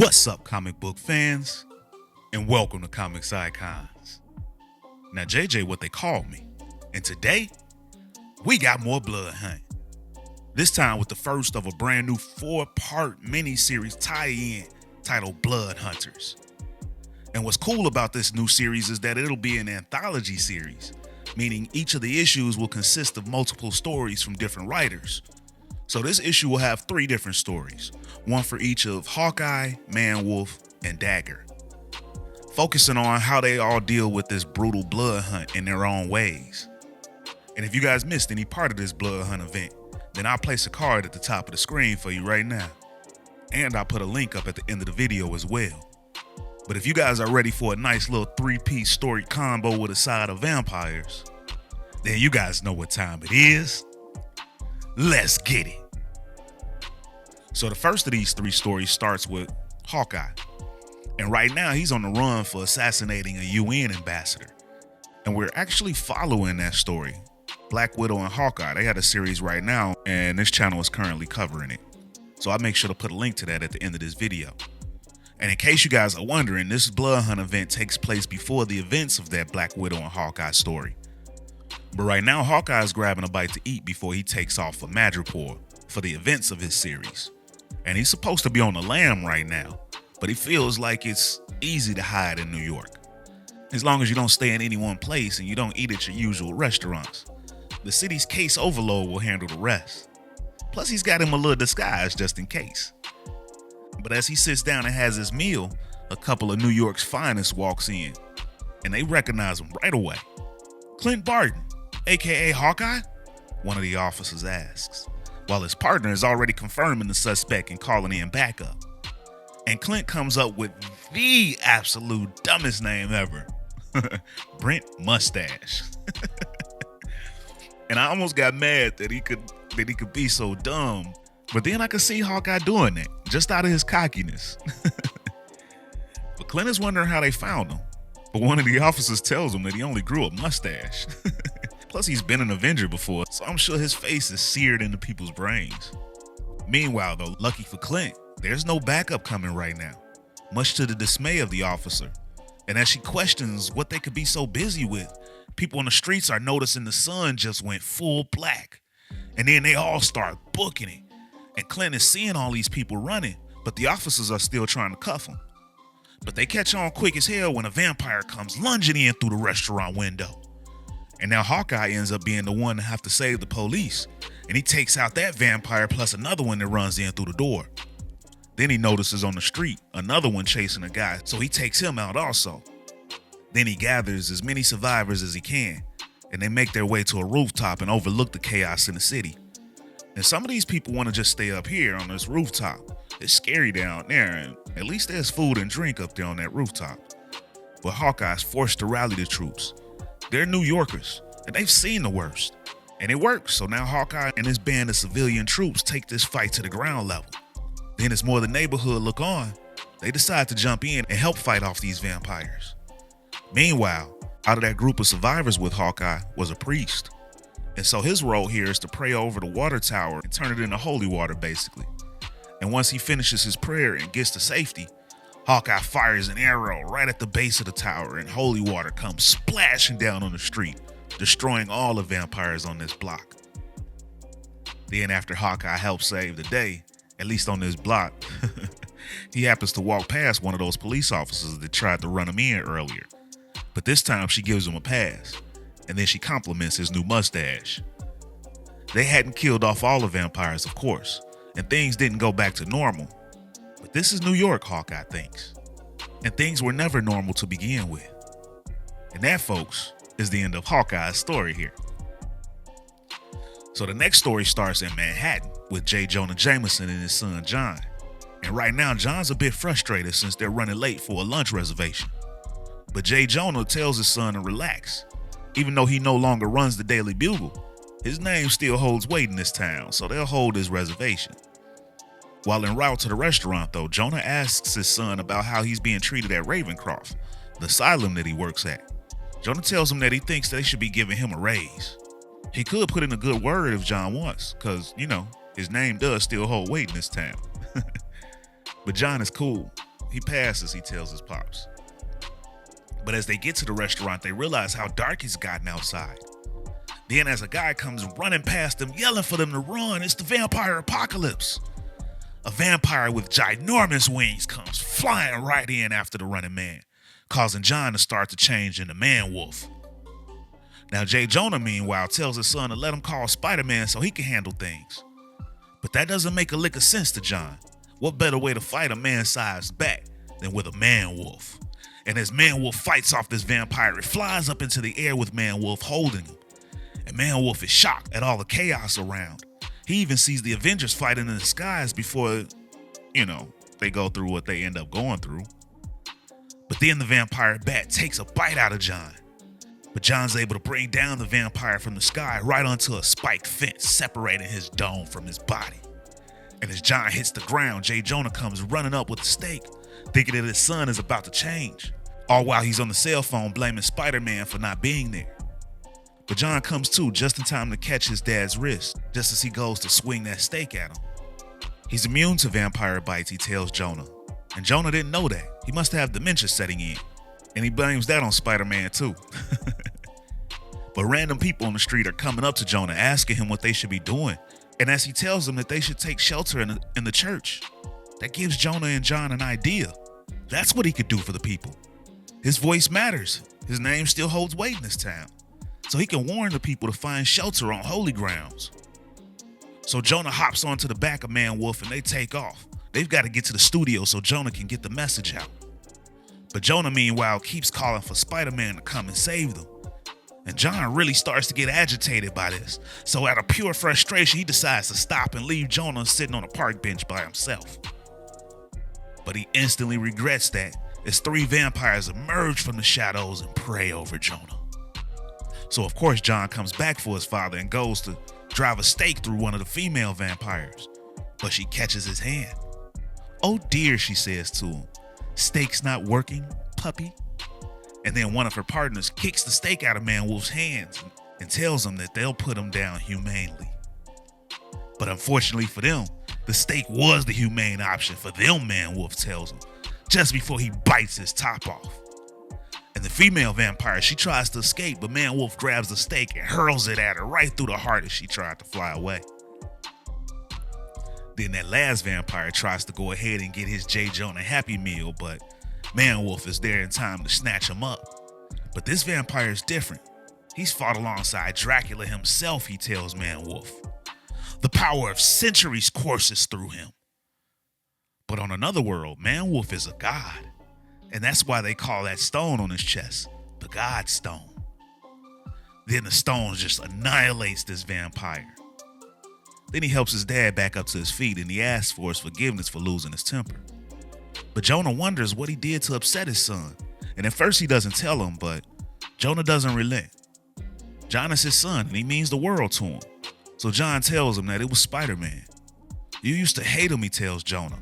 What's up, comic book fans? And welcome to Comics Icons. Now, JJ, what they call me. And today, we got more Blood Hunt. This time with the first of a brand new 4-part miniseries tie-in titled Blood Hunters. And what's cool about this new series is that it'll be an anthology series, meaning each of the issues will consist of multiple stories from different writers. So this issue will have 3 different stories, one for each of Hawkeye, Man-Wolf, and Dagger, focusing on how they all deal with this brutal blood hunt in their own ways. And if you guys missed any part of this blood hunt event, then I'll place a card at the top of the screen for you right now. And I'll put a link up at the end of the video as well. But if you guys are ready for a nice little 3-piece story combo with a side of vampires, then you guys know what time it is. Let's get it. So the first of these 3 stories starts with Hawkeye. And right now he's on the run for assassinating a UN ambassador. And we're actually following that story. Black Widow and Hawkeye, they had a series right now, and this channel is currently covering it. So I'll make sure to put a link to that at the end of this video. And in case you guys are wondering, this Blood Hunt event takes place before the events of that Black Widow and Hawkeye story. But right now, Hawkeye is grabbing a bite to eat before he takes off for Madripoor for the events of his series. And he's supposed to be on the lam right now, but he feels like it's easy to hide in New York, as long as you don't stay in any one place and you don't eat at your usual restaurants. The city's case overload will handle the rest. Plus, he's got him a little disguise just in case. But as he sits down and has his meal, a couple of New York's finest walks in, and they recognize him right away. "Clint Barton, aka Hawkeye?" one of the officers asks, while his partner is already confirming the suspect and calling in backup. And Clint comes up with the absolute dumbest name ever. Brent Mustache. And I almost got mad that he could be so dumb, but then I could see Hawkeye doing it just out of his cockiness. But Clint is wondering how they found him, but one of the officers tells him that he only grew a mustache. Plus, he's been an Avenger before, so I'm sure his face is seared into people's brains. Meanwhile, though, lucky for Clint, there's no backup coming right now, much to the dismay of the officer. And as she questions what they could be so busy with, people on the streets are noticing the sun just went full black. And then they all start booking it. And Clint is seeing all these people running, but the officers are still trying to cuff him. But they catch on quick as hell when a vampire comes lunging in through the restaurant window. And now Hawkeye ends up being the one to have to save the police. And he takes out that vampire plus another one that runs in through the door. Then he notices on the street another one chasing a guy, so he takes him out also. Then he gathers as many survivors as he can, and they make their way to a rooftop and overlook the chaos in the city. And some of these people want to just stay up here on this rooftop. It's scary down there, and at least there's food and drink up there on that rooftop. But Hawkeye's forced to rally the troops. They're New Yorkers, and they've seen the worst. And it works, so now Hawkeye and his band of civilian troops take this fight to the ground level. Then as more of the neighborhood look on, they decide to jump in and help fight off these vampires. Meanwhile, out of that group of survivors with Hawkeye was a priest. And so his role here is to pray over the water tower and turn it into holy water, basically. And once he finishes his prayer and gets to safety, Hawkeye fires an arrow right at the base of the tower, and holy water comes splashing down on the street, destroying all the vampires on this block. Then after Hawkeye helps save the day, at least on this block, he happens to walk past one of those police officers that tried to run him in earlier. But this time she gives him a pass, and then she compliments his new mustache. They hadn't killed off all the vampires, of course, and things didn't go back to normal. But this is New York, Hawkeye thinks. And things were never normal to begin with. And that, folks, is the end of Hawkeye's story here. So the next story starts in Manhattan with Jonah Jameson and his son John. And right now, John's a bit frustrated since they're running late for a lunch reservation. But Jonah tells his son to relax. Even though he no longer runs the Daily Bugle, his name still holds weight in this town, so they'll hold his reservation. While en route to the restaurant, though, Jonah asks his son about how he's being treated at Ravencroft, the asylum that he works at. Jonah tells him that he thinks they should be giving him a raise. He could put in a good word if John wants, because, his name does still hold weight in this town. But John is cool. He passes, he tells his pops. But as they get to the restaurant, they realize how dark it's gotten outside. Then as a guy comes running past them, yelling for them to run, it's the vampire apocalypse. A vampire with ginormous wings comes flying right in after the running man, causing John to start to change into man-wolf. Now J. Jonah, meanwhile, tells his son to let him call Spider-Man so he can handle things. But that doesn't make a lick of sense to John. What better way to fight a man-sized bat than with a man-wolf? And as Man-Wolf fights off this vampire, it flies up into the air with Man-Wolf holding him. And Man-Wolf is shocked at all the chaos around. He even sees the Avengers fighting in the skies before, they go through what they end up going through. But then the vampire bat takes a bite out of John. But John's able to bring down the vampire from the sky right onto a spiked fence, separating his dome from his body. And as John hits the ground, J. Jonah comes running up with a stake, thinking that his son is about to change, all while he's on the cell phone blaming Spider-Man for not being there. But John comes to just in time to catch his dad's wrist, just as he goes to swing that stake at him. He's immune to vampire bites, he tells Jonah, and Jonah didn't know that. He must have dementia setting in, and he blames that on Spider-Man too. But random people on the street are coming up to Jonah asking him what they should be doing, and as he tells them that they should take shelter in the church, that gives Jonah and John an idea. That's what he could do for the people. His voice matters. His name still holds weight in this town. So he can warn the people to find shelter on holy grounds. So Jonah hops onto the back of Man-Wolf and they take off. They've got to get to the studio so Jonah can get the message out. But Jonah, meanwhile, keeps calling for Spider-Man to come and save them. And John really starts to get agitated by this. So out of pure frustration, he decides to stop and leave Jonah sitting on a park bench by himself. But he instantly regrets that as 3 vampires emerge from the shadows and prey over Jonah. So of course John comes back for his father and goes to drive a stake through one of the female vampires, but she catches his hand. "Oh dear," she says to him, "stake's not working, puppy." And then one of her partners kicks the stake out of Man-Wolf's hands and tells him that they'll put him down humanely. But unfortunately for them, the stake was the humane option for them, Man-Wolf tells him, just before he bites his top off. And the female vampire, she tries to escape, but Man-Wolf grabs the stake and hurls it at her right through the heart as she tried to fly away. Then that last vampire tries to go ahead and get his J. Jonah Happy Meal, but Man-Wolf is there in time to snatch him up. But this vampire is different. He's fought alongside Dracula himself, he tells Man-Wolf. The power of centuries courses through him. But on another world, Man-Wolf is a god. And that's why they call that stone on his chest the God Stone. Then the stone just annihilates this vampire. Then he helps his dad back up to his feet and he asks for his forgiveness for losing his temper. But Jonah wonders what he did to upset his son. And at first he doesn't tell him, but Jonah doesn't relent. John is his son and he means the world to him. So John tells him that it was Spider-Man. "You used to hate him," he tells Jonah.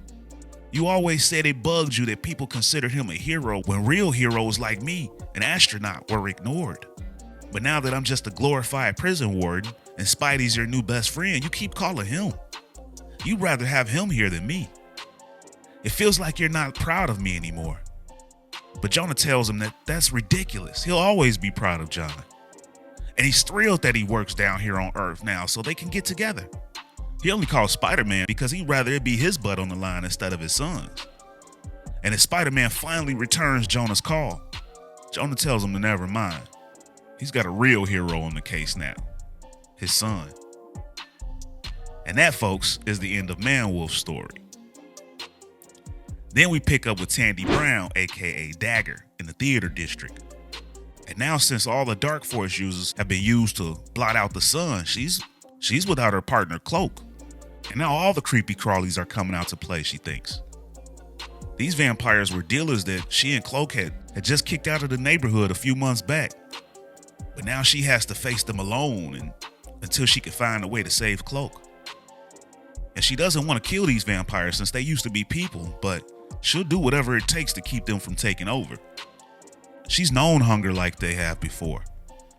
"You always said it bugged you that people considered him a hero when real heroes like me, an astronaut, were ignored. But now that I'm just a glorified prison warden and Spidey's your new best friend, you keep calling him. You'd rather have him here than me. It feels like you're not proud of me anymore." But Jonah tells him that that's ridiculous. He'll always be proud of John. And he's thrilled that he works down here on Earth now so they can get together. He only calls Spider-Man because he'd rather it be his butt on the line instead of his son's. And as Spider-Man finally returns Jonah's call, Jonah tells him to never mind. He's got a real hero on the case now, his son. And that, folks, is the end of Man-Wolf's story. Then we pick up with Tandy Brown, aka Dagger, in the theater district. And now since all the Dark Force users have been used to blot out the sun, she's without her partner Cloak. And now all the creepy crawlies are coming out to play, she thinks. These vampires were dealers that she and Cloak had just kicked out of the neighborhood a few months back. But now she has to face them alone until she can find a way to save Cloak. And she doesn't want to kill these vampires since they used to be people, but she'll do whatever it takes to keep them from taking over. She's known hunger like they have before.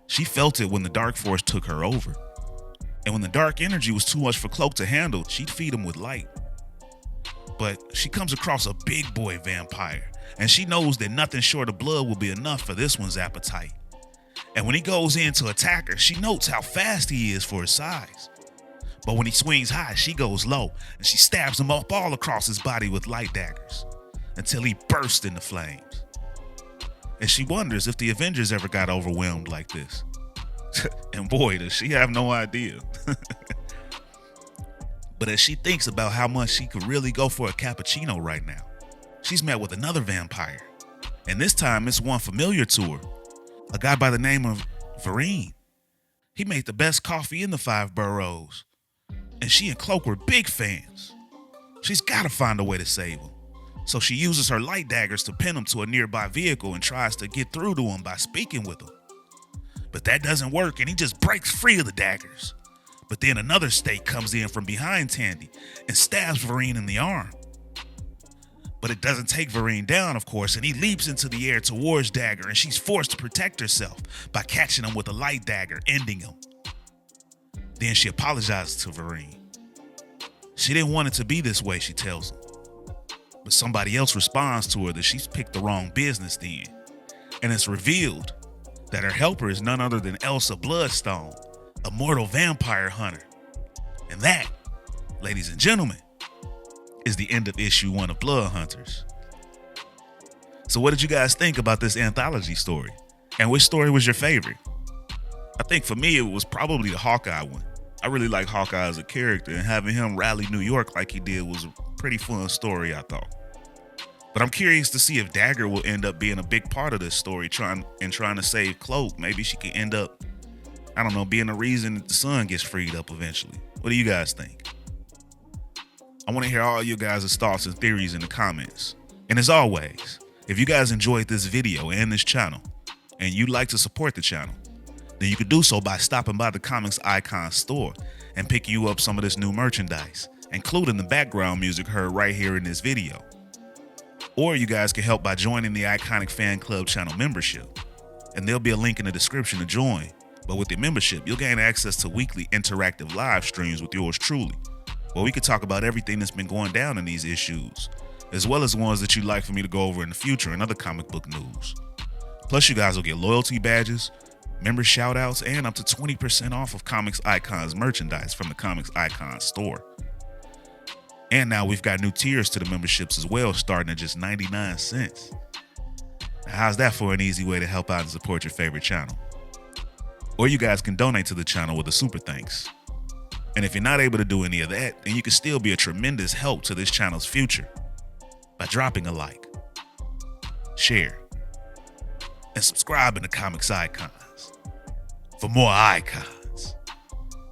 She felt it when the Dark Force took her over. And when the dark energy was too much for Cloak to handle, she'd feed him with light. But she comes across a big boy vampire, and she knows that nothing short of blood will be enough for this one's appetite. And when he goes in to attack her, she notes how fast he is for his size. But when he swings high, she goes low, and she stabs him up all across his body with light daggers until he bursts into flames. And she wonders if the Avengers ever got overwhelmed like this. And boy, does she have no idea. But as she thinks about how much she could really go for a cappuccino right now, she's met with another vampire. And this time it's one familiar to her, a guy by the name of Vereen. He made the best coffee in the 5 boroughs. And she and Cloak were big fans. She's got to find a way to save him. So she uses her light daggers to pin him to a nearby vehicle and tries to get through to him by speaking with him. But that doesn't work, and he just breaks free of the daggers. But then another stake comes in from behind Tandy and stabs Vereen in the arm. But it doesn't take Vereen down, of course, and he leaps into the air towards Dagger, and she's forced to protect herself by catching him with a light dagger, ending him. Then she apologizes to Vereen. She didn't want it to be this way, she tells him. But somebody else responds to her that she's picked the wrong business then. And it's revealed that her helper is none other than Elsa Bloodstone, a mortal vampire hunter. And that, ladies and gentlemen, is the end of issue 1 of Blood Hunters. So what did you guys think about this anthology story? And which story was your favorite? I think for me, it was probably the Hawkeye one. I really like Hawkeye as a character, and having him rally New York like he did was a pretty fun story, I thought. But I'm curious to see if Dagger will end up being a big part of this story, trying to save Cloak. Maybe she could end up, I don't know, being the reason that the sun gets freed up eventually. What do you guys think? I want to hear all you guys' thoughts and theories in the comments. And as always, if you guys enjoyed this video and this channel, and you'd like to support the channel, then you could do so by stopping by the Comics Icon store and picking you up some of this new merchandise, including the background music heard right here in this video. Or you guys can help by joining the Iconic Fan Club channel membership, and there'll be a link in the description to join. But with your membership, you'll gain access to weekly interactive live streams with yours truly, where we could talk about everything that's been going down in these issues, as well as ones that you'd like for me to go over in the future and other comic book news. Plus, you guys will get loyalty badges, member shoutouts, and up to 20% off of Comics Icons merchandise from the Comics Icon store. And now we've got new tiers to the memberships as well, starting at just 99 cents. Now, how's that for an easy way to help out and support your favorite channel? Or you guys can donate to the channel with a super thanks. And if you're not able to do any of that, then you can still be a tremendous help to this channel's future by dropping a like, share, and subscribing to Comics Icons for more icons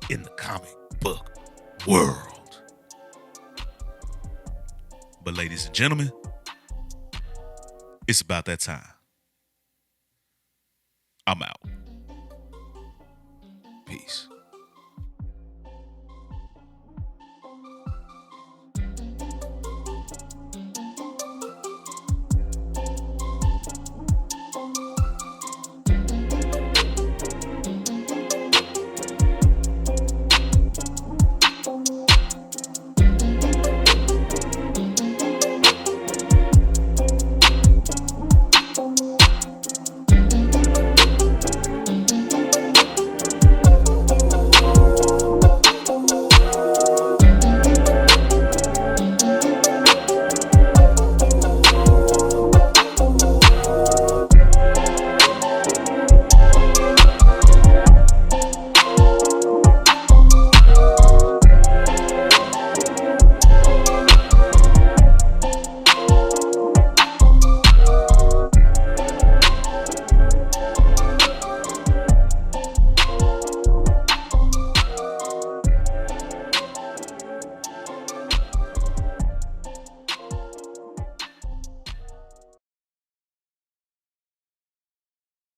in the comic book world. But ladies and gentlemen, it's about that time. I'm out.